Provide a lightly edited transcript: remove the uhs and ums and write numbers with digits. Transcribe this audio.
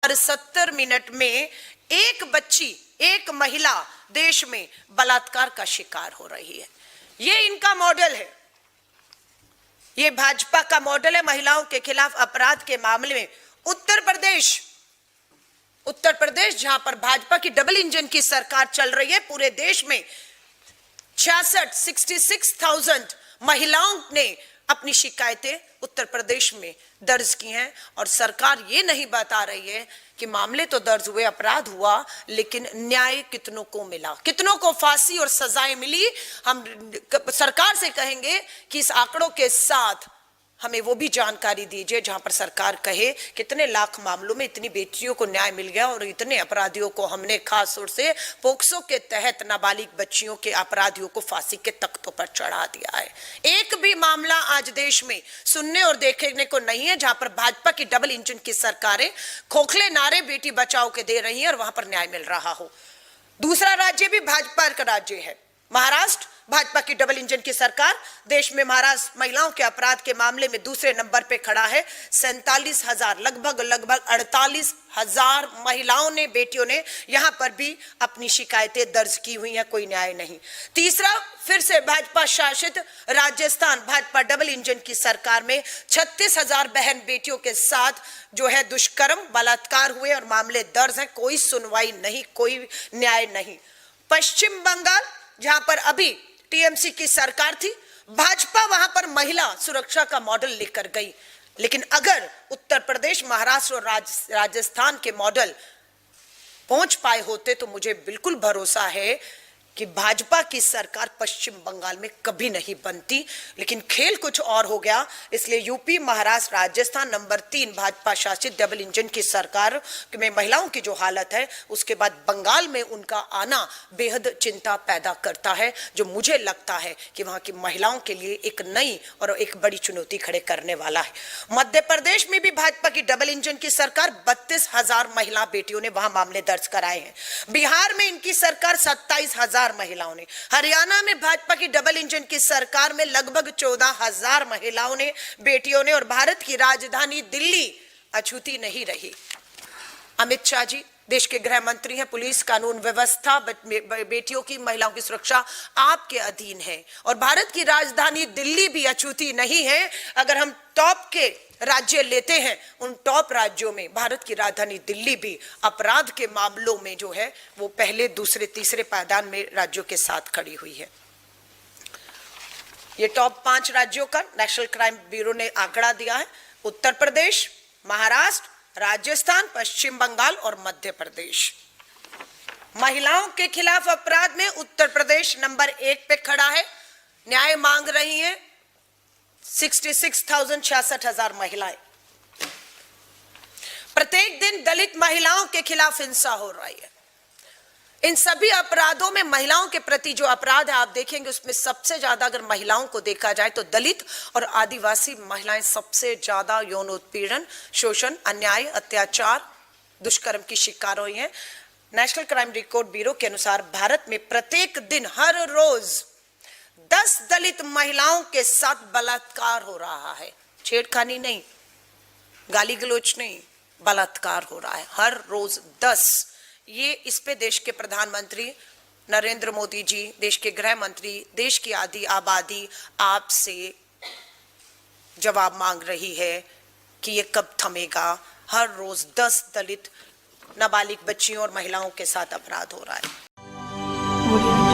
हर 70 minute में एक बच्ची, एक महिला देश में बलात्कार का शिकार हो रही है। ये इनका मॉडल है, ये भाजपा का मॉडल है महिलाओं के खिलाफ अपराध के मामले में। उत्तर प्रदेश जहां पर भाजपा की डबल इंजन की सरकार चल रही है, पूरे देश में 66,000 महिलाओं ने अपनी शिकायतें उत्तर प्रदेश में दर्ज की हैं और सरकार ये नहीं बता रही है कि मामले तो दर्ज हुए, अपराध हुआ, लेकिन न्याय कितनों को मिला, कितनों को फांसी और सजाएं मिली। हम सरकार से कहेंगे कि इस आंकड़ों के साथ हमें वो भी जानकारी दीजिए जहां पर सरकार कहे कितने लाख मामलों में इतनी बेटियों को न्याय मिल गया और इतने अपराधियों को हमने खास तौर से पोक्सो के तहत नाबालिग बच्चियों के अपराधियों को फांसी के तख्तों पर चढ़ा दिया है। एक भी मामला आज देश में सुनने और देखने को नहीं है जहां पर भाजपा की डबल इंजन की सरकारें खोखले नारे बेटी बचाओ के दे रही है और वहां पर न्याय मिल रहा हो। दूसरा राज्य भी भाजपा का राज्य है, महाराष्ट्र। भाजपा की डबल इंजन की सरकार देश में महाराष्ट्र महिलाओं के अपराध के मामले में दूसरे नंबर पे खड़ा है। 47,000 लगभग 48,000 महिलाओं ने, बेटियों ने यहां पर भी अपनी शिकायतें दर्ज की हुई हैं, कोई न्याय नहीं। तीसरा, फिर से भाजपा शासित राजस्थान भाजपा डबल इंजन की सरकार में 36,000 बहन बेटियों के साथ जो है दुष्कर्म, बलात्कार हुए और मामले दर्ज हैं, कोई सुनवाई नहीं, कोई न्याय नहीं। पश्चिम बंगाल जहां पर अभी टीएमसी की सरकार थी, भाजपा वहां पर महिला सुरक्षा का मॉडल लेकर गई, लेकिन अगर उत्तर प्रदेश, महाराष्ट्र और राजस्थान के मॉडल पहुंच पाए होते तो मुझे बिल्कुल भरोसा है कि भाजपा की सरकार पश्चिम बंगाल में कभी नहीं बनती। लेकिन खेल कुछ और हो गया, इसलिए यूपी, महाराष्ट्र, राजस्थान नंबर 3 भाजपा शासित डबल इंजन की सरकार में महिलाओं की जो हालत है, उसके बाद बंगाल में उनका आना बेहद चिंता पैदा करता है, जो मुझे लगता है कि वहां की महिलाओं के लिए एक नई और एक बड़ी चुनौती खड़े करने वाला है। मध्य प्रदेश में भी भाजपा की डबल इंजन की सरकार 32,000 महिला बेटियों ने वहां मामले दर्ज कराए हैं। बिहार में इनकी सरकार 27,000 महिलाओं ने, हरियाणा में भाजपा की डबल इंजन की सरकार में लगभग 14,000 महिलाओं ने, बेटियों ने, और भारत की राजधानी दिल्ली अछूती नहीं रही। अमित शाह जी देश के गृह मंत्री हैं, पुलिस, कानून व्यवस्था, बेटियों की, महिलाओं की सुरक्षा आपके अधीन है और भारत की राजधानी दिल्ली भी अछूती नहीं है। अगर हम टॉप के राज्य लेते हैं, उन टॉप राज्यों में भारत की राजधानी दिल्ली भी अपराध के मामलों में जो है वो पहले, दूसरे, तीसरे पायदान में राज्यों के साथ खड़ी हुई है। ये टॉप 5 राज्यों का नेशनल क्राइम ब्यूरो ने आंकड़ा दिया है। उत्तर प्रदेश, महाराष्ट्र, राजस्थान, पश्चिम बंगाल और मध्य प्रदेश। महिलाओं के खिलाफ अपराध में उत्तर प्रदेश नंबर 1 पे खड़ा है। न्याय मांग रही हैं 66,000 महिलाएं। प्रत्येक दिन दलित महिलाओं के खिलाफ हिंसा हो रही है। इन सभी अपराधों में महिलाओं के प्रति जो अपराध है आप देखेंगे, उसमें सबसे ज्यादा अगर महिलाओं को देखा जाए तो दलित और आदिवासी महिलाएं सबसे ज्यादा यौन उत्पीड़न, शोषण, अन्याय, अत्याचार, दुष्कर्म की शिकार हुई हैं। नेशनल क्राइम रिकॉर्ड ब्यूरो के अनुसार भारत में प्रत्येक दिन, हर रोज 10 दलित महिलाओं के साथ बलात्कार हो रहा है। छेड़खानी नहीं, गाली गलौज नहीं, बलात्कार हो रहा है हर रोज 10। ये इस पे देश के प्रधानमंत्री नरेंद्र मोदी जी, देश के गृह मंत्री, देश की आधी आबादी आपसे जवाब मांग रही है कि ये कब थमेगा। हर रोज 10 दलित नाबालिग बच्चियों और महिलाओं के साथ अपराध हो रहा है।